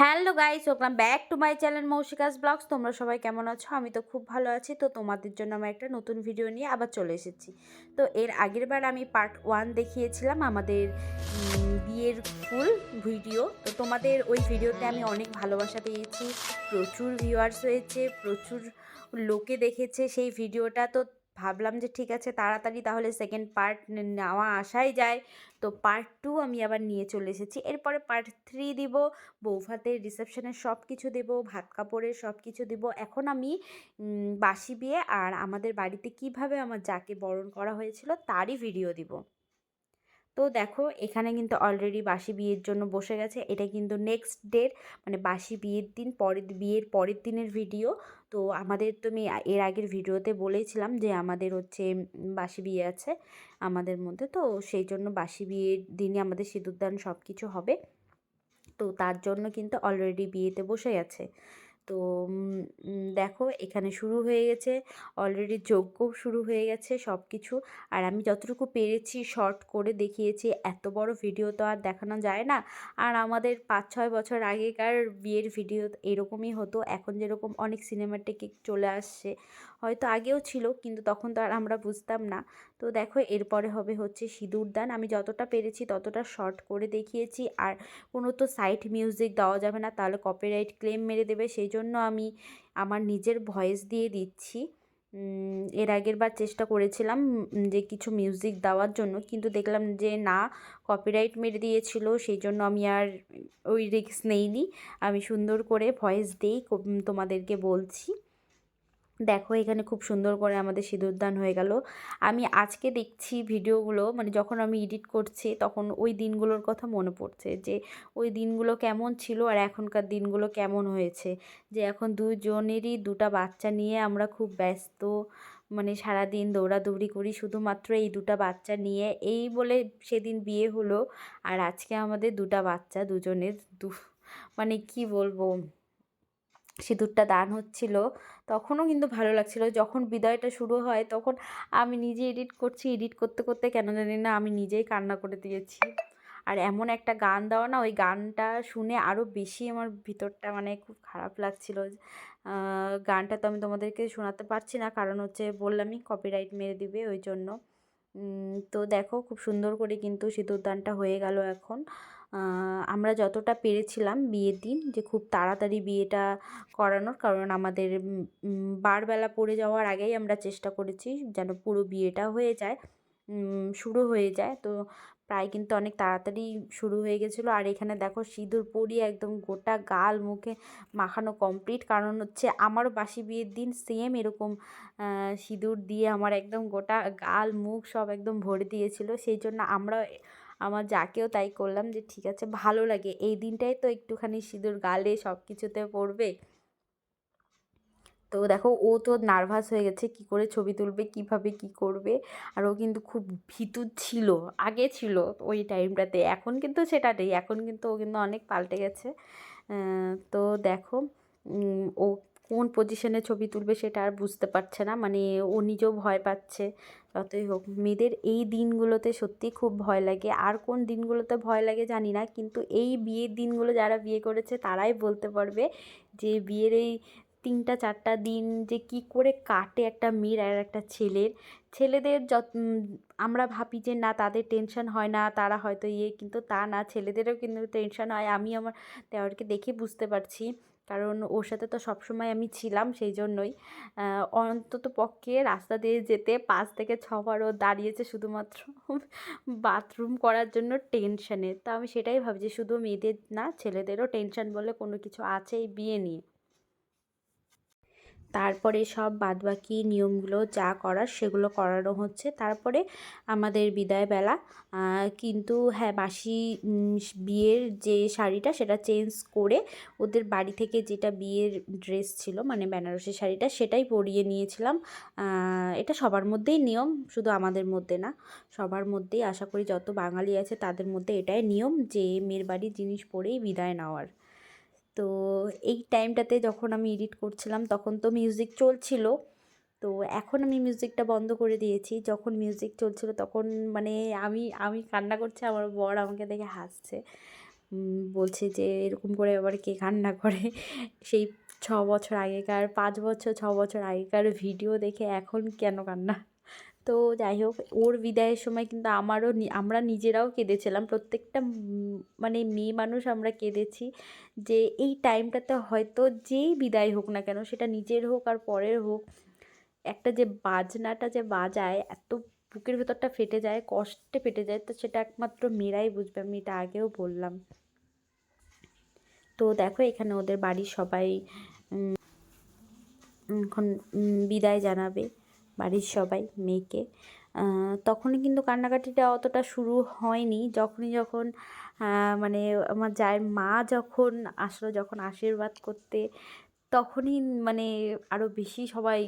Hello guys, welcome back to my channel Moushika's vlogs. তোমরা সবাই কেমন আছো? আমি তো খুব ভালো আছি। তো তোমাদের জন্য আমি একটা নতুন ভিডিও নিয়ে আবার চলে এসেছি। তো এর আগের বার আমি পার্ট 1 দেখিয়েছিলাম আমাদের বিয়ের ফুল ভিডিও। তো তোমাদের ওই ভিডিওতে আমি অনেক ভালোবাসা পেয়েছি, প্রচুর ভিউয়ার্স হয়েছে, প্রচুর লোকে দেখেছে সেই ভিডিওটা। তো ভাবলাম যে ঠিক আছে, তাড়াতাড়ি তাহলে সেকেন্ড পার্ট নেওয়া আসাই যায়। তো পার্ট 2 আমি আবার নিয়ে চলে এসেছি। এরপরে পার্ট 3 দিব, বৌভাতের রিসেপশনের সব কিছু দেবো, ভাত কাপড়ের সব কিছু দেবো। এখন আমি বাসি বিয়ে আর আমাদের বাড়িতে কিভাবে আমার যাকে বরণ করা হয়েছিল তারই ভিডিও দিব। তো দেখো, এখানে কিন্তু অলরেডি বাসি বিয়ের জন্য বসে গেছে। এটা কিন্তু নেক্সট ডের, মানে বাসি বিয়ের দিন, বিয়ের পরের দিনের ভিডিও। তো আমাদের তো আমি এর আগের ভিডিওতে বলেছিলাম যে আমাদের হচ্ছে বাসি বিয়ে আছে আমাদের মধ্যে। তো সেই জন্য বাসি বিয়ের দিনই আমাদের সিঁদুরদান সব কিছু হবে। তো তার জন্য কিন্তু অলরেডি বিয়েতে বসে গেছে। তো দেখো, এখানে শুরু হয়ে গেছে, অলরেডি যজ্ঞও শুরু হয়ে গেছে সব কিছু। আর আমি যতটুকু পেরেছি শর্ট করে দেখিয়েছি, এত বড় ভিডিও তো আর দেখানো যায় না। আর আমাদের 5-6 বছর আগেকার বিয়ের ভিডিও এরকমই হতো। এখন যেরকম অনেক সিনেমাটিক চলে আসছে, হয়তো আগেও ছিল কিন্তু তখন তো আর আমরা বুঝতাম না। তো দেখো, এরপরে হবে হচ্ছে সিঁদুরদান। আমি যতটা পেরেছি ততটা শর্ট করে দেখিয়েছি। আর কোনো তো সাইড মিউজিক দেওয়া যাবে না, তাহলে কপিরাইট ক্লেম মেরে দেবে। সেই জন্য আমি আমার নিজের ভয়েস দিয়ে দিচ্ছি। এর আগের বার চেষ্টা করেছিলাম যে কিছু মিউজিক দেওয়ার জন্য, কিন্তু দেখলাম যে না, কপিরাইট মেরে দিয়েছিল। সেই জন্য আমি আর ওই রিস্ক নেইনি। আমি সুন্দর করে ভয়েস দিয়েই তোমাদেরকে বলছি। দেখো, এখানে খুব সুন্দর করে আমাদের সিঁদুরদান হয়ে গেল। আমি আজকে দেখছি ভিডিওগুলো, মানে যখন আমি এডিট করছি তখন ওই দিনগুলোর কথা মনে পড়ছে যে ওই দিনগুলো কেমন ছিল আর এখনকার দিনগুলো কেমন হয়েছে। যে এখন দুজনেরই দুটা বাচ্চা নিয়ে আমরা খুব ব্যস্ত, মানে সারাদিন দৌড়াদৌড়ি করি শুধুমাত্র এই দুটা বাচ্চা নিয়ে। এই বলে সেদিন বিয়ে হলো আর আজকে আমাদের দুটা বাচ্চা, দুজনের মানে কি বলবো, সিঁদুরটা দান হচ্ছিল। তখনও কিন্তু ভালো লাগছিল। যখন বিদায়টা শুরু হয় তখন আমি নিজে এডিট করছি, এডিট করতে করতে কেন জানি না আমি নিজেই কান্না করে দিয়েছি। আর এমন একটা গান দেওয়া না, ওই গানটা শুনে আরও বেশি আমার ভিতরটা মানে খুব খারাপ লাগছিল। গানটা তো আমি তোমাদেরকে শোনাতে পারছি না, কারণ হচ্ছে বললামই কপিরাইট মেরে দিবে, ওই জন্য। তো দেখো, খুব সুন্দর করে কিন্তু সিঁদুরদানটা হয়ে গেল এখন। আমরা যতটা পেরেছিলাম বিয়ের দিন যে খুব তাড়াতাড়ি বিয়েটা করানোর, কারণ আমাদের বারবেলা পড়ে যাওয়ার আগেই আমরা চেষ্টা করেছি যেন পুরো বিয়েটা হয়ে যায়, শুরু হয়ে যায়। তো প্রায় কিন্তু অনেক তাড়াতাড়ি শুরু হয়ে গেছিলো। আর এখানে দেখো, সিঁদুর পরিয়ে একদম গোটা গাল মুখে মাখানো কমপ্লিট, কারণ হচ্ছে আমারও বাসি বিয়ের দিন সেম এরকম সিঁদুর দিয়ে আমার একদম গোটা গাল মুখ সব একদম ভরে দিয়েছিল। সেই জন্য আমার যাকেও তাই করলাম যে ঠিক আছে, ভালো লাগে এই দিনটাই তো একটুখানি সিঁদুর গালে সব কিছুতে পড়বে। তো দেখো, ও তো নার্ভাস হয়ে গেছে, কি করে ছবি তুলবে, কিভাবে কি করবে। আর ও কিন্তু খুব ভীতু ছিল, আগে ছিল ওই টাইমটাতে, এখন কিন্তু সেটা নেই। এখন কিন্তু ও কিন্তু অনেক পাল্টে গেছে। তো দেখো, ও কোন পজিশনে ছবি তুলবে সেটা আর বুঝতে পারছে না, মানে ও নিজেও ভয় পাচ্ছে। যতই হোক, মেয়েদের এই দিনগুলোতে সত্যি খুব ভয় লাগে। আর কোন দিনগুলোতে ভয় লাগে জানি না, কিন্তু এই বিয়ের দিনগুলো যারা বিয়ে করেছে তারাই বলতে পারবে যে বিয়ের এই 3-4টা দিন যে কি করে কাটে একটা মেয়ের আর একটা ছেলের। ছেলেদের আমরা ভাবি যে না, তাদের টেনশন হয় না, তারা হয়তো কিন্তু তা না, ছেলেদেরও কিন্তু টেনশন হয়। আমি আমার দেওরকে দেখে বুঝতে পারছি, কারণ ওর সাথে তো সবসময় আমি ছিলাম। সেই জন্যই অন্তত পক্ষে রাস্তা দিয়ে যেতে 5 থেকে 6 বার ও দাঁড়িয়েছে শুধুমাত্র বাথরুম করার জন্য টেনশনে। তো আমি সেটাই ভাবছি, শুধু মেয়েদের না, ছেলেদেরও টেনশন বলে কোনো কিছু আছে এই বিয়ে নিয়ে। তারপরে সব বাদবাকি নিয়মগুলো যা করার সেগুলো করানো হচ্ছে। তারপরে আমাদের বিদায়বেলা। কিন্তু হ্যাঁ, বাসি বিয়ের যে শাড়িটা সেটা চেঞ্জ করে ওদের বাড়ি থেকে যেটা বিয়ের ড্রেস ছিল, মানে বেনারসি শাড়িটা, সেটাই পরিয়ে নিয়েছিলাম। এটা সবার মধ্যেই নিয়ম, শুধু আমাদের মধ্যে না, সবার মধ্যেই আশা করি যত বাঙালি আছে তাদের মধ্যে এটাই নিয়ম যে মেয়ের বাড়ির জিনিস পরেই বিদায় নেওয়ার। তো এই টাইমটাতে যখন আমি এডিট করছিলাম তখন তো মিউজিক চলছিল। তো এখন আমি মিউজিকটা বন্ধ করে দিয়েছি। যখন মিউজিক চলছিল তখন মানে আমি আমি কান্না করছি, আমার বর আমাকে দেখে হাসছে। বলছে যে এরকম করে আবার কে কান্না করে, সেই 6 বছর আগেকার, 5 বছর 6 বছর আগেকার ভিডিও দেখে এখন কেন কান্না। তো যাই হোক, ওর বিদায়ের সময় কিন্তু আমরা নিজেরাও কেঁদেছিলাম, প্রত্যেকটা মানে মেয়ে মানুষ আমরা কেঁদেছি, যে এই টাইমটাতে হয়তো যেই বিদায় হোক না কেন, সেটা নিজের হোক আর পরের হোক, একটা যে বাজনাটা যে বাজায়, এত বুকের ভেতরটা ফেটে যায়, কষ্টে ফেটে যায়, তো সেটা একমাত্র মেয়েরাই বুঝবে, আমি এটা আগেও বললাম। তো দেখো এখানে ওদের বাড়ির সবাই এখন বিদায় জানাবে, বাড়ির সবাই মেয়েকে। তখনই কিন্তু কান্নাকাটিটা অতটা শুরু হয়নি, যখন মানে আমার জায়ের মা যখন আসলো, যখন আশীর্বাদ করতে, তখনই মানে আরও বেশি সবাই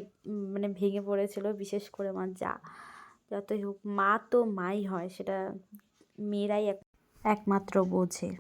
মানে ভেঙে পড়েছিল, বিশেষ করে আমার যা। যতই হোক মা তো মাই হয়, সেটা মেয়েরাই একমাত্র বোঝে।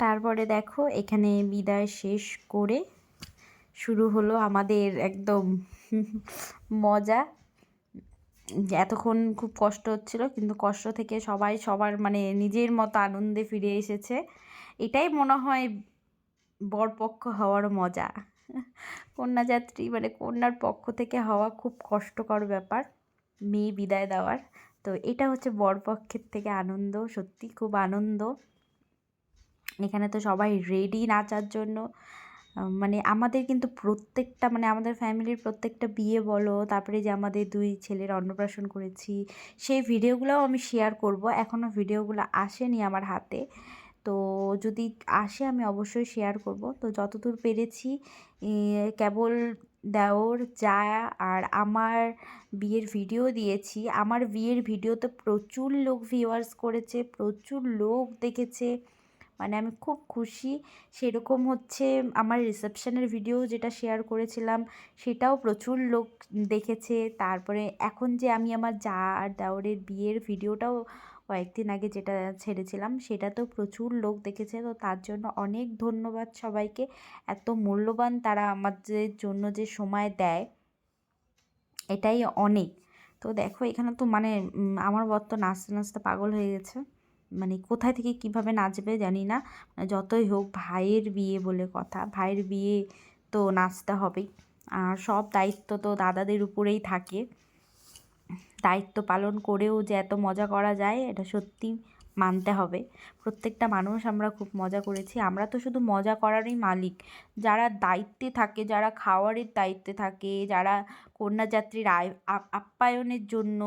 তারপরে দেখো এখানে বিদায় শেষ করে শুরু হলো আমাদের একদম মজা। এতক্ষণ খুব কষ্ট হচ্ছিল, কিন্তু কষ্ট থেকে সবাই সবার মানে নিজের মতো আনন্দে ফিরে এসেছে। এটাই মনে হয় বরপক্ষ হওয়ার মজা। কন্যাযাত্রী মানে কন্যার পক্ষ থেকে হওয়া খুব কষ্টকর ব্যাপার, মেয়ে বিদায় দেওয়ার। তো এটা হচ্ছে বরপক্ষের থেকে আনন্দ, সত্যি খুব আনন্দ। এখানে তো সবাই রেডি নাচার জন্য। মানে আমাদের কিন্তু প্রত্যেকটা মানে আমাদের ফ্যামিলির প্রত্যেকটা বিয়ে বলো, তারপরে যে আমাদের 2 ছেলের অন্নপ্রাশন করেছি সেই ভিডিওগুলোও আমি শেয়ার করব। এখনও ভিডিওগুলো আসেনি আমার হাতে, তো যদি আসে আমি অবশ্যই শেয়ার করব। তো যতদূর পেরেছি কেবল দেওর যা আর আমার বিয়ের ভিডিও দিয়েছি। আমার বিয়ের ভিডিওতে প্রচুর লোক ভিউয়ার্স করেছে, প্রচুর লোক দেখেছে, মানে আমি খুব খুশি। সেরকম হচ্ছে আমার রিসেপশনের ভিডিও যেটা শেয়ার করেছিলাম সেটাও প্রচুর লোক দেখেছে। তারপরে এখন যে আমি আমার যা আর দেওরের বিয়ের ভিডিওটাও কয়েকদিন আগে যেটা ছেড়েছিলাম সেটাতেও প্রচুর লোক দেখেছে। তো তার জন্য অনেক ধন্যবাদ সবাইকে। এত মূল্যবান তারা আমাদের জন্য যে সময় দেয়, এটাই অনেক। তো দেখো এখানে তো মানে আমার বর তো নাচতে নাচতে পাগল হয়ে গেছে, মানে কোথায় থেকে কিভাবে নাচবে জানি না। যতই হোক ভাইয়ের বিয়ে বলে কথা, ভাইয়ের বিয়ে তো নাচতে হবেই। আর সব দায়িত্ব তো দাদাদের উপরেই থাকে। দায়িত্ব পালন করেও যে এত মজা করা যায় এটা সত্যি মানতে হবে। প্রত্যেকটা মানুষ আমরা খুব মজা করেছি। আমরা তো শুধু মজা করারই মালিক। যারা দায়িত্বে থাকে, যারা খাওয়ারের দায়িত্বে থাকে, যারা কন্যাযাত্রীর আপ্যায়নের জন্য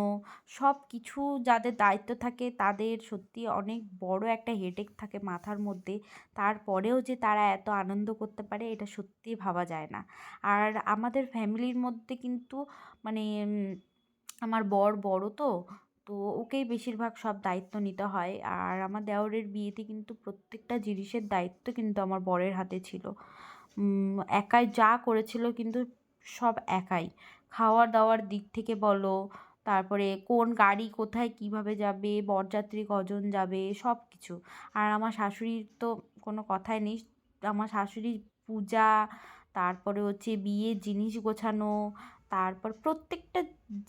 সব কিছু যাদের দায়িত্ব থাকে, তাদের সত্যি অনেক বড় একটা হেডেক থাকে মাথার মধ্যে। তারপরেও যে তারা এত আনন্দ করতে পারে এটা সত্যিই ভাবা যায় না। আর আমাদের ফ্যামিলির মধ্যে কিন্তু মানে আমার বর বড় তো, তো ওকেই বেশিরভাগ সব দায়িত্ব নিতে হয়। আর আমার দেওরের বিয়েতে কিন্তু প্রত্যেকটা জিনিসের দায়িত্ব কিন্তু আমার বরের হাতে ছিল। একাই যা করেছিল কিন্তু সব একাই, খাওয়া দাওয়ার দিক থেকে বলো, তারপরে কোন গাড়ি কোথায় কিভাবে যাবে, বরযাত্রী কজন যাবে, সব কিছু। আর আমার শাশুড়ির তো কোনো কথাই নেই। আমার শাশুড়ির পূজা, তারপরে হচ্ছে বিয়ের জিনিস গোছানো, তারপর প্রত্যেকটা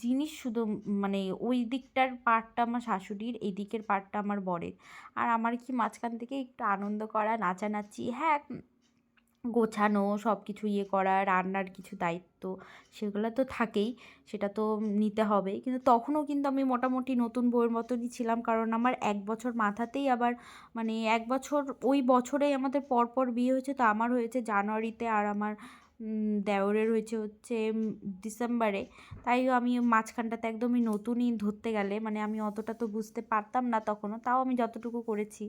জিনিস শুধু মানে ওই দিকটার পার্টটা আমার শাশুড়ির, এই দিকের পার্টটা আমার বরের। আর আমার কি মাঝখান থেকে একটু আনন্দ করা, নাচানাচি, হ্যাঁ গোছানো, সব কিছু ইয়ে করা, রান্নার কিছু দায়িত্ব সেগুলো তো থাকেই, সেটা তো নিতে হবে। কিন্তু তখনও কিন্তু আমি মোটামুটি নতুন বউয়ের মতনই ছিলাম, কারণ আমার 1 বছর মাথাতেই আবার মানে 1 বছর ওই বছরেই আমাদের পরপর বিয়ে হয়েছে। তো আমার হয়েছে জানুয়ারিতে আর আমার দেওরের হয়েছে হচ্ছে ডিসেম্বরে। তাই আমি মাঝখানটাতে একদমই নতুনই ধরতে গেলে, মানে আমি অতটা তো বুঝতে পারতাম না তখনও, তাও আমি যতটুকু করেছি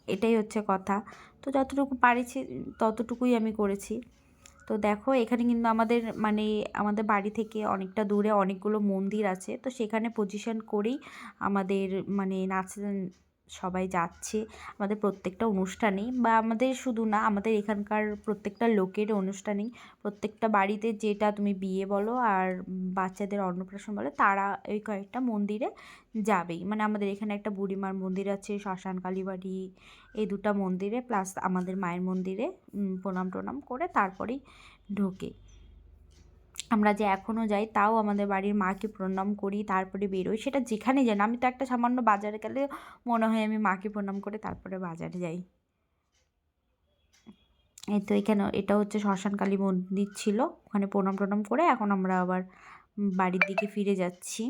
এটাই হচ্ছে কথা। তো যতটুকু পারেছি ততটুকুই আমি করেছি। তো দেখো এখানে কিন্তু আমাদের মানে আমাদের বাড়ি থেকে অনেকটা দূরে অনেকগুলো মন্দির আছে, তো সেখানে পজিশন করেই আমাদের মানে নাচ সবাই যাচ্ছে। আমাদের প্রত্যেকটা অনুষ্ঠানেই, বা আমাদের শুধু না, আমাদের এখানকার প্রত্যেকটা লোকের অনুষ্ঠানেই, প্রত্যেকটা বাড়িতে যেটা তুমি বিয়ে বলো আর বাচ্চাদের অন্নপ্রাশন বলো, তারা এই কয়েকটা মন্দিরে যাবেই। মানে আমাদের এখানে একটা বুড়িমার মন্দির আছে, শ্মশান কালীবাড়ি, এই দুটো মন্দিরে প্লাস আমাদের মায়ের মন্দিরে প্রণাম টনাম করে তারপরেই ঢোকে। আমরা যে এখনও যাই তাও আমাদের বাড়ির মাকে প্রণাম করি তারপরে বেরোই, সেটা যেখানে যাই না। আমি তো একটা সামান্য বাজারে গেলে মনে হয় আমি মাকে প্রণাম করে তারপরে বাজারে যাই। এই তো এখানে এটা হচ্ছে শ্মশান কালী মন্দির ছিল, ওখানে প্রণাম টনাম করে এখন আমরা আবার বাড়ির দিকে ফিরে যাচ্ছি।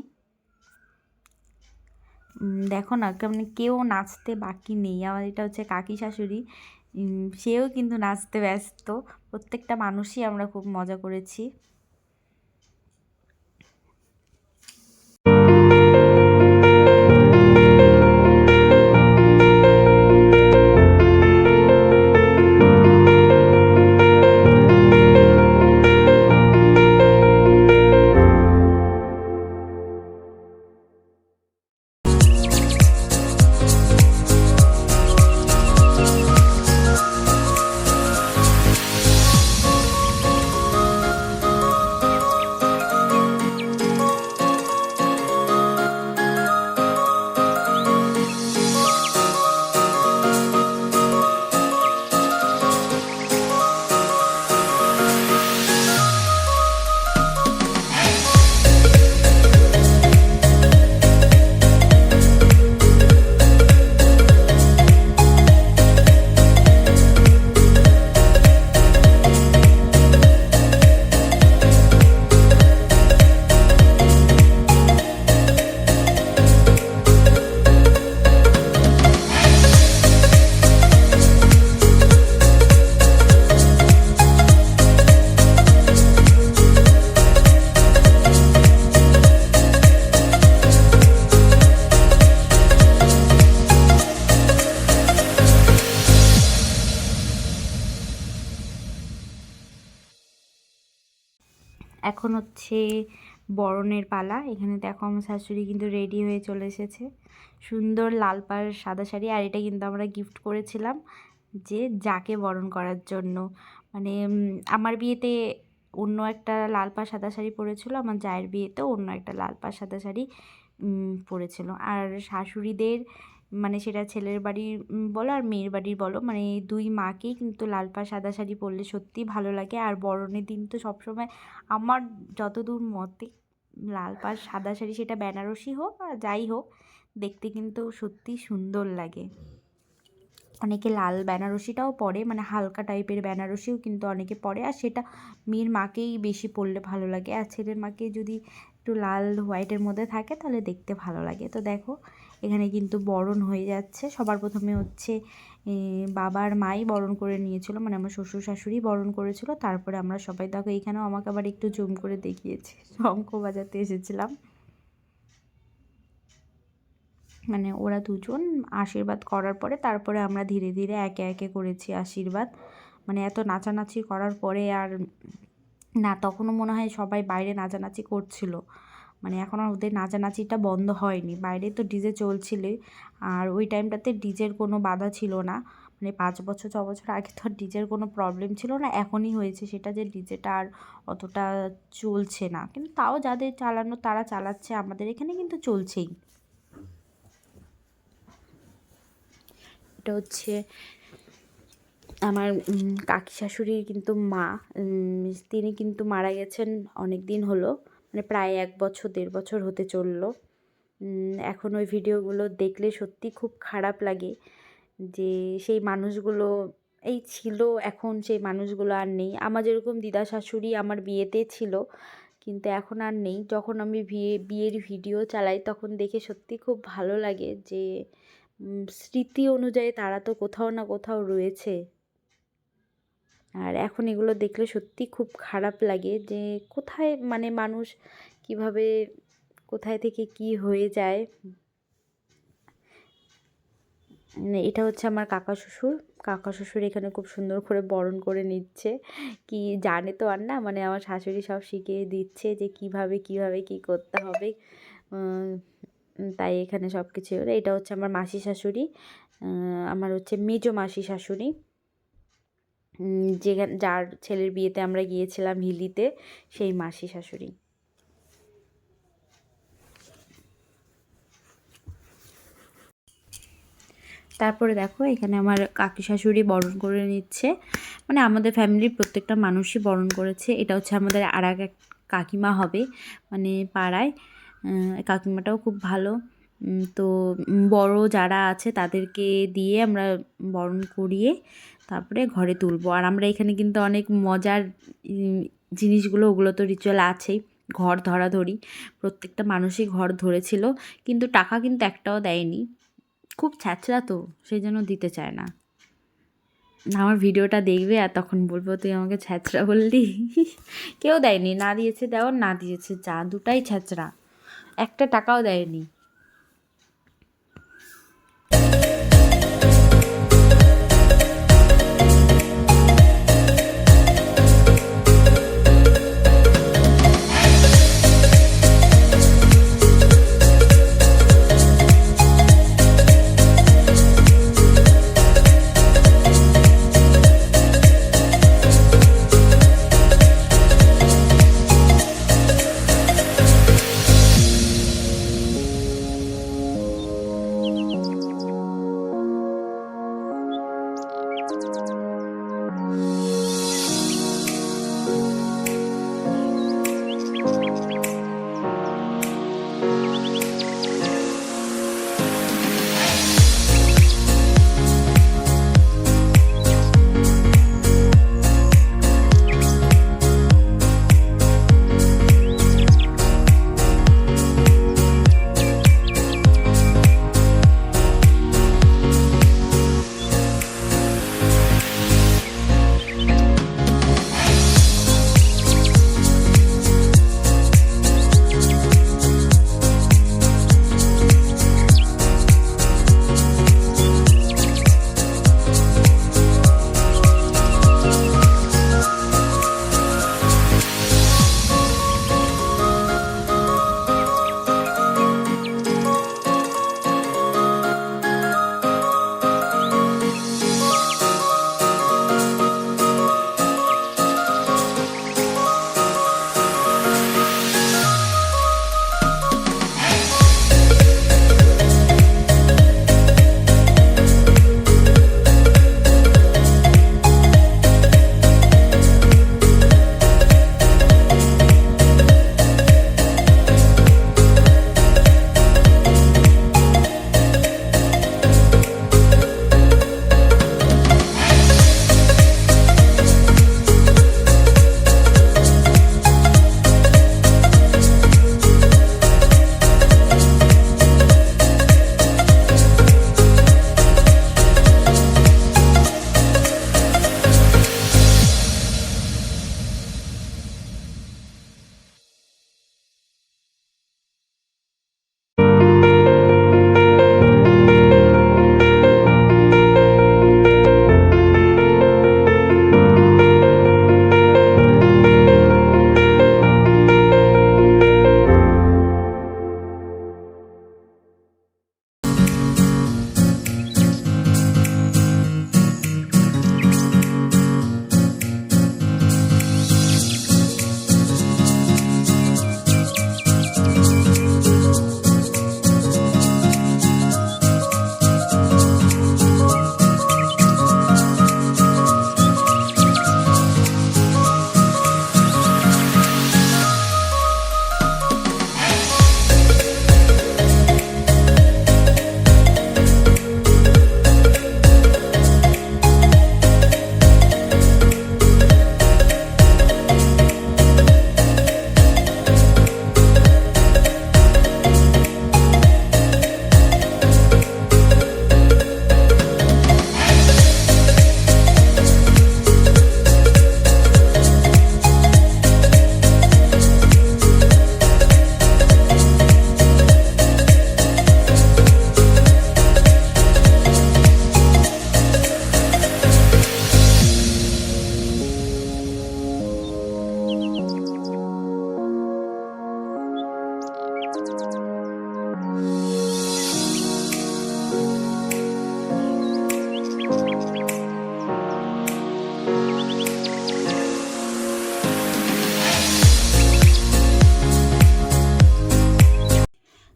দেখো না কেমন কেউ নাচতে বাকি নেই। আমার এটা হচ্ছে কাকি শাশুড়ি, সেও কিন্তু নাচতে ব্যস্ত। প্রত্যেকটা মানুষই আমরা খুব মজা করেছি। এখন হচ্ছে বরণের পালা। এখানে দেখো আমার শাশুড়ি কিন্তু রেডি হয়ে চলে এসেছে, সুন্দর লাল পাড় সাদা শাড়ি। আর এটা কিন্তু আমরা গিফট করেছিলাম যে যাকে বরণ করার জন্য। মানে আমার বিয়েতে অন্য একটা লাল পাড় সাদা শাড়ি পরেছিল, আমার জায়ের বিয়েতেও অন্য একটা লাল পাড় সাদা শাড়ি পরেছিল। আর শাশুড়িদের মানে সেটা ছেলের বাড়ির বলো আর মেয়ের বাড়ির বলো, মানে দুই মাকেই কিন্তু লাল পাড় সাদা শাড়ি পরলে সত্যিই ভালো লাগে। আর বরণের দিন তো সবসময় আমার যতদূর মতে লাল পাড় সাদা শাড়ি, সেটা বেনারসি হোক আর যাই হোক, দেখতে কিন্তু সত্যিই সুন্দর লাগে। অনেকে লাল বেনারসিটাও পরে, মানে হালকা টাইপের বেনারসিও কিন্তু অনেকে পরে, আর সেটা মেয়ের মাকেই বেশি পরলে ভালো লাগে। আর ছেলের মাকে যদি একটু লাল হোয়াইটের মধ্যে থাকে তাহলে দেখতে ভালো লাগে। তো দেখো এখানে কিন্তু বরণ হয়ে যাচ্ছে। সবার প্রথমে হচ্ছে বাবার মাই বরণ করে নিয়েছিল, মানে আমার শ্বশুর শাশুড়ি বরণ করেছিল। তারপরে আমরা সবাই, দেখো এখানেও আমাকে আবার একটু জুম করে দেখিয়েছে, শঙ্খ বাজাতে এসেছিলাম। মানে ওরা দুজন আশীর্বাদ করার পরে তারপরে আমরা ধীরে ধীরে একে একে করেছি আশীর্বাদ। মানে এত নাচানাচি করার পরে আর না, তখনও মনে হয় সবাই বাইরে নাচানাচি করছিল, মানে এখন আর ওদের নাচানাচিটা বন্ধ হয়নি। বাইরে তো ডিজে চলছিলই, আর ওই টাইমটাতে ডিজের কোনো বাধা ছিল না। মানে 5 বছর 6 বছর আগে তো আর ডিজের কোনো প্রবলেম ছিল না, এখনই হয়েছে সেটা যে ডিজেটা আর অতটা চলছে না। কিন্তু তাও যাদের চালানো তারা চালাচ্ছে, আমাদের এখানে কিন্তু চলছেই। এটা হচ্ছে আমার কাকি শাশুড়ির কিন্তু মা, তিনি কিন্তু মারা গেছেন অনেক দিন হলো, মানে প্রায় 1 বছর 1.5 বছর হতে চললো। এখন ওই ভিডিওগুলো দেখলে সত্যি খুব খারাপ লাগে যে সেই মানুষগুলো এই ছিল, এখন সেই মানুষগুলো আর নেই। আমার যেরকম দিদা শাশুড়ি আমার বিয়েতে ছিল, কিন্তু এখন আর নেই। যখন আমি বিয়ের ভিডিও চালাই তখন দেখে সত্যি খুব ভালো লাগে যে স্মৃতি অনুযায়ী তারা তো কোথাও না কোথাও রয়েছে। আর এখন এগুলো দেখলে সত্যি খুব খারাপ লাগে যে কোথায় মানে মানুষ কিভাবে কোথায় থেকে কি হয়ে যায়। এটা হচ্ছে আমার কাকা শ্বশুর এখানে খুব সুন্দর করে বরণ করে নিচ্ছে। কি জানে তো আর না, মানে আমার শাশুড়ি সব শিখিয়ে দিচ্ছে যে কিভাবে কি করতে হবে। তাই এখানে সব কিছু। এটা হচ্ছে আমার মাসি শাশুড়ি, আমার হচ্ছে মেজো মাসি শাশুড়ি, যার ছেলের বিয়েতে আমরা গিয়েছিলাম হিলিতে, সেই মাসি শাশুড়ি। তারপরে দেখো এখানে আমার কাকি শাশুড়ি বরণ করে নিচ্ছে, মানে আমাদের ফ্যামিলির প্রত্যেকটা মানুষই বরণ করেছে। এটা হচ্ছে আমাদের আর এক কাকিমা হবে, মানে পাড়ায়। কাকিমাটাও খুব ভালো। তো বড় যারা আছে তাদেরকে দিয়ে আমরা বরণ করিয়ে তারপরে ঘরে তুলবো। আর আমরা এখানে কিন্তু অনেক মজার জিনিসগুলো, ওগুলো তো রিচুয়াল আছেই। ঘর ধরাধরি, প্রত্যেকটা মানুষই ঘর ধরেছিল, কিন্তু টাকা কিন্তু একটাও দেয়নি। খুব ছ্যাঁচড়া তো, সেই জন্য দিতে চায় না। আমার ভিডিওটা দেখবে আর তখন বলবো তুই আমাকে ছ্যাঁচড়া বললি। কেউ দেয়নি, না দিয়েছে দেওয়ার, না দিয়েছে যা, দুটাই ছ্যাঁচড়া, একটা টাকাও দেয়নি।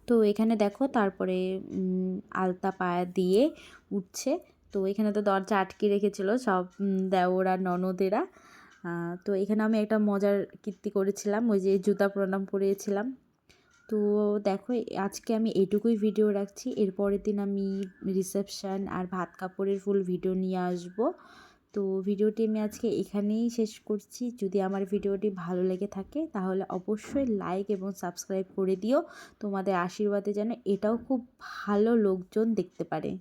তো এখানে দেখো তারপরে আলতা পায়া দিয়ে উঠছে। তো এখানে তো দরজা আটকে রেখেছিল সব দেওর আর ননদেরা। তো এখানে আমি একটা মজার কীর্তি করেছিলাম, ওই যে জুতা প্রণাম করিয়েছিলাম। তো দেখো আজকে আমি এইটুকুই ভিডিও রাখছি, এরপরের দিন আমি রিসেপশান আর ভাত কাপড়ের ফুল ভিডিও নিয়ে আসব। তো ভিডিওটি আমি আজকে এখানেই শেষ করছি। যদি আমার ভিডিওটি ভালো লেগে থাকে তাহলে অবশ্যই লাইক এবং সাবস্ক্রাইব করে দিও। তোমাদের আশীর্বাদে যেন এটাও খুব ভালো লোকজন দেখতে পারে।